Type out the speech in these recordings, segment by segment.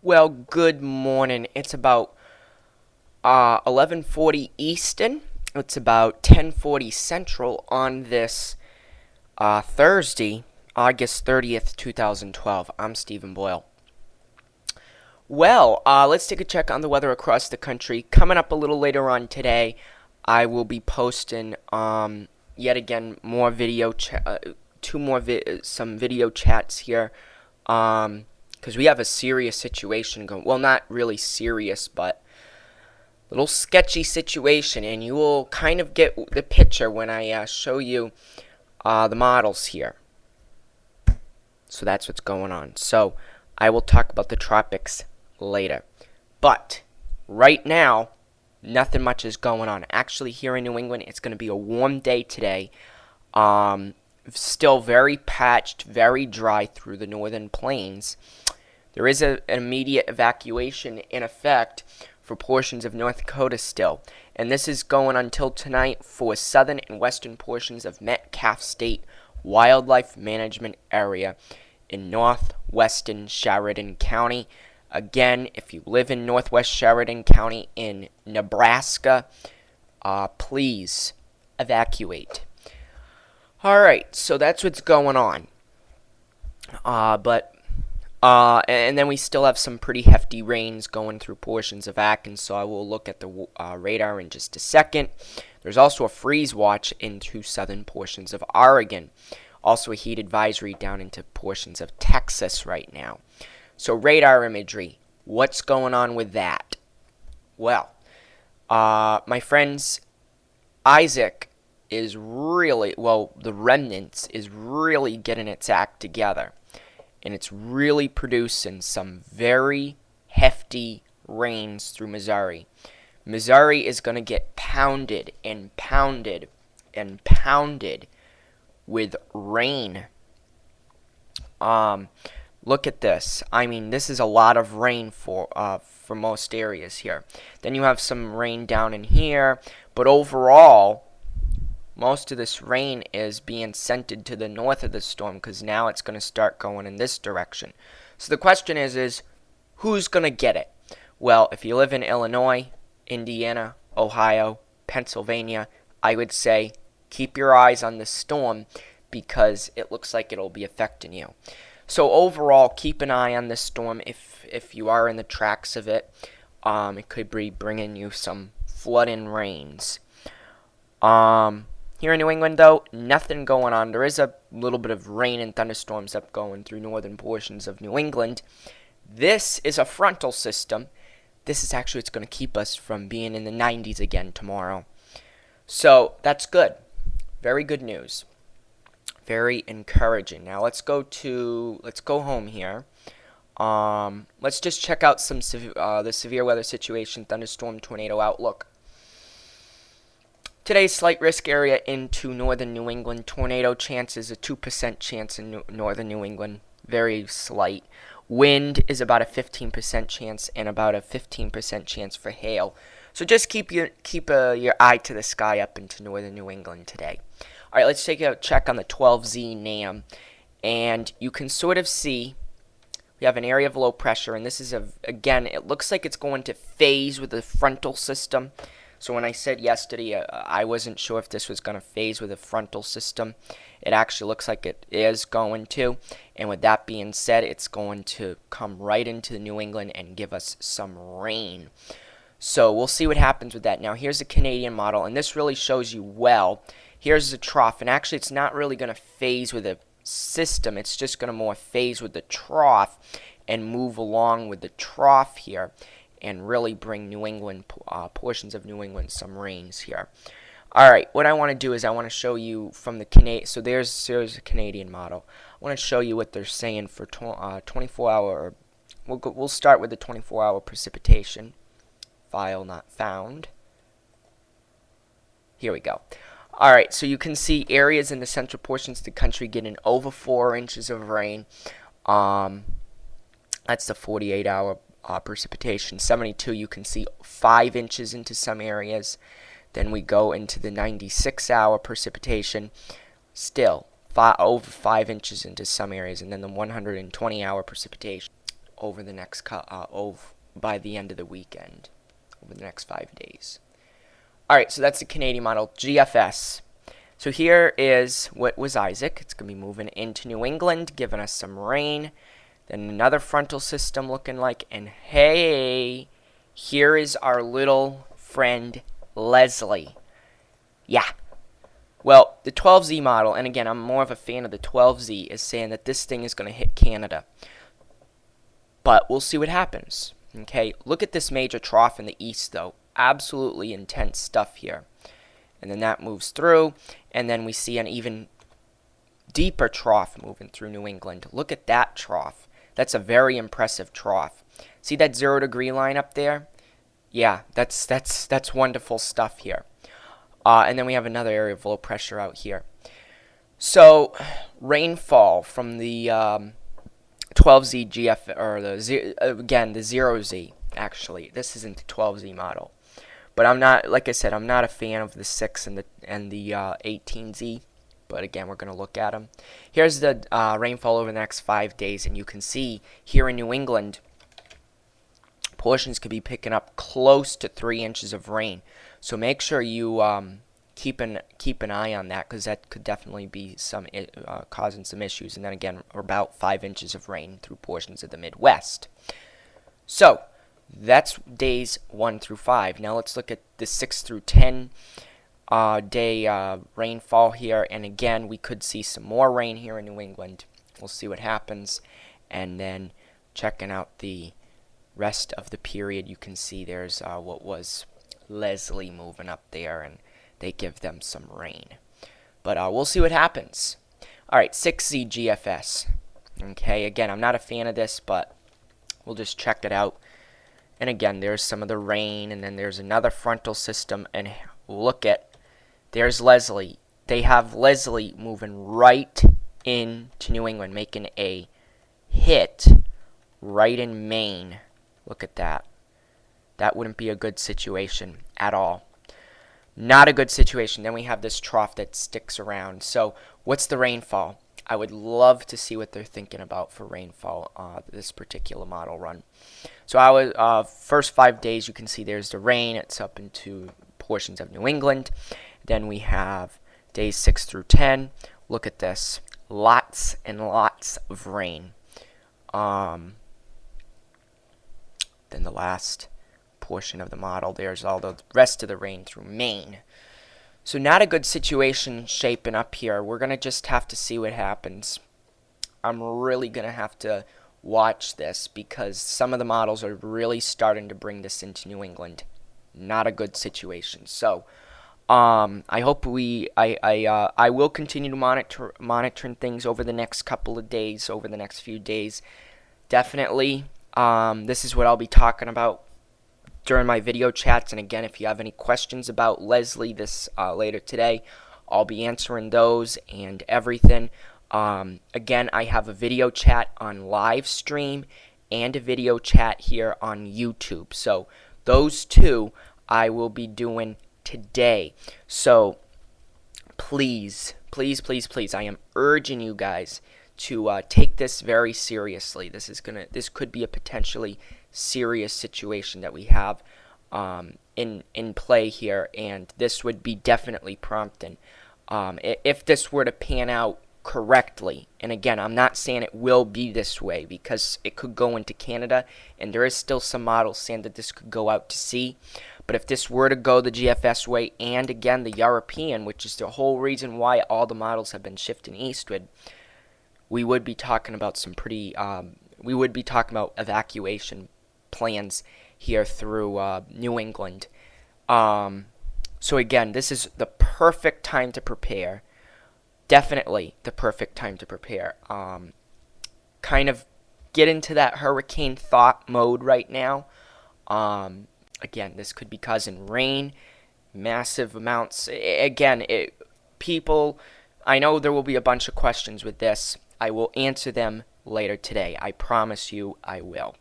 Well, good morning. It's about 11:40 Eastern. It's about 10:40 Central on this Thursday, August 30th, 2012. I'm Stephen Boyle. Well, let's take a check on the weather across the country. Coming up a little later on today, I will be posting yet again more video some video chats here. Because we have a serious situation going. Well, not really serious, but a little sketchy situation, and you will kind of get the picture when I show you the models here. So that's what's going on. So I will talk about the tropics later. But right now, nothing much is going on. Actually, here in New England, it's going to be a warm day today. Still very patched, very dry through the northern plains. There is an immediate evacuation in effect for portions of North Dakota still. And this is going until tonight for southern and western portions of Metcalfe State Wildlife Management Area in northwestern Sheridan County. Again, if you live in northwest Sheridan County in Nebraska, please evacuate. Alright, so that's what's going on. And then we still have some pretty hefty rains going through portions of Arkansas. We'll look at the radar in just a second. There's also a freeze watch into southern portions of Oregon. Also a heat advisory down into portions of Texas right now. So radar imagery, what's going on with that? Well, my friends, Isaac is really, the remnants is really getting its act together. And it's really producing some very hefty rains through Missouri. Missouri is going to get pounded and pounded and pounded with rain. Look at this. I mean, this is a lot of rain for most areas here. Then you have some rain down in here, but overall, most of this rain is being sent to the north of the storm because now it's going to start going in this direction. So the question is who's going to get it? Well, if you live in Illinois, Indiana, Ohio, Pennsylvania, I would say keep your eyes on this storm because it looks like it'll be affecting you. So overall, keep an eye on this storm if you are in the tracks of it. It could be bringing you some flooding rains. Here in New England, though, nothing going on. There is a little bit of rain and thunderstorms up going through northern portions of New England. This is a frontal system. This is actually what's going to keep us from being in the 90s again tomorrow. So that's good. Very good news. Very encouraging. Now let's go home here. Let's just check out some the severe weather situation, thunderstorm, tornado outlook. Today's slight risk area into northern New England. Tornado chances, a 2% chance in northern New England. Very slight. Wind is about a 15% chance and about a 15% chance for hail. So just keep your eye to the sky up into northern New England today. All right, let's take a check on the 12Z NAM. And you can sort of see we have an area of low pressure. And this is, again, it looks like it's going to phase with the frontal system. So when I said yesterday, I wasn't sure if this was going to phase with a frontal system. It actually looks like it is going to. And with that being said, it's going to come right into New England and give us some rain. So we'll see what happens with that. Now here's a Canadian model, and this really shows you well. Here's the trough, and actually it's not really going to phase with a system. It's just going to more phase with the trough and move along with the trough here. And really bring New England, portions of New England, some rains here. Alright, what I want to do is I want to show you from the Canadian, so there's a Canadian model. I want to show you what they're saying for 24-hour, we'll start with the 24-hour precipitation. File not found. Here we go. Alright, so you can see areas in the central portions of the country getting over 4 inches of rain. That's the 48-hour precipitation. 72, you can see 5 inches into some areas. Then we go into the 96-hour precipitation, still over 5 inches into some areas, and then the 120-hour precipitation. over the next by the end of the weekend, over the next 5 days. All right, so that's the Canadian model, GFS. So here is what was Isaac. It's going to be moving into New England, giving us some rain. Then another frontal system looking like, and hey, here is our little friend Leslie. Yeah. Well, the 12Z model, and again, I'm more of a fan of the 12Z, is saying that this thing is going to hit Canada. But we'll see what happens. Okay, look at this major trough in the east, though. Absolutely intense stuff here. And then that moves through, and then we see an even deeper trough moving through New England. Look at that trough. That's a very impressive trough. See that 0 degree line up there? Yeah, that's wonderful stuff here. And then we have another area of low pressure out here. So rainfall from the 12Z GF, or the again the 0Z. Actually, this isn't the 12Z model. But I'm not, like I said, I'm not a fan of the 6 and the 18Z. But again, we're going to look at them. Here's the rainfall over the next 5 days, and you can see here in New England, portions could be picking up close to 3 inches of rain. So make sure you keep an eye on that, because that could definitely be some causing some issues. And then again, about 5 inches of rain through portions of the Midwest. So that's days 1 through 5. Now let's look at the 6 through 10 day rainfall here. And again, we could see some more rain here in New England. We'll see what happens. And then checking out the rest of the period, you can see there's what was Leslie moving up there, and they give them some rain. But we'll see what happens. All right, 6Z GFS. Okay, again, I'm not a fan of this, but we'll just check it out. And again, there's some of the rain, and then there's another frontal system, and look at, there's Leslie. They have Leslie moving right into New England, making a hit right in Maine. Look at that. That wouldn't be a good situation at all. Not a good situation. Then we have this trough that sticks around. So what's the rainfall? I would love to see what they're thinking about for rainfall this particular model run. So I was first 5 days, you can see there's the rain. It's up into portions of New England. Then we have days 6 through 10. Look at this. Lots and lots of rain. Then the last portion of the model, there's all the rest of the rain through Maine. So not a good situation shaping up here. We're going to just have to see what happens. I'm really going to have to watch this, because some of the models are really starting to bring this into New England. Not a good situation. So I hope I will continue to monitoring things over the next couple of days, over the next few days. Definitely, this is what I'll be talking about during my video chats. And again, if you have any questions about Leslie this later today, I'll be answering those and everything. Again, I have a video chat on live stream and a video chat here on YouTube. So those two I will be doing today. So please, please, please, please, I am urging you guys to take this very seriously. This could be a potentially serious situation that we have in play here, and this would be definitely prompting if this were to pan out correctly. And again, I'm not saying it will be this way, because it could go into Canada, and there is still some models saying that this could go out to sea. But if this were to go the GFS way, and again the European, which is the whole reason why all the models have been shifting eastward, we would be talking about some pretty we would be talking about evacuation plans here through New England. So again, this is the perfect time to prepare. Definitely the perfect time to prepare. Kind of get into that hurricane thought mode right now. Again, this could be causing rain, massive amounts. Again, people, I know there will be a bunch of questions with this. I will answer them later today. I promise you I will.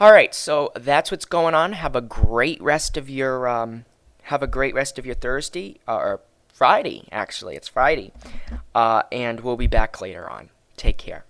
All right, so that's what's going on. Have a great rest of your Thursday, or Friday. Actually, it's Friday, and we'll be back later on. Take care.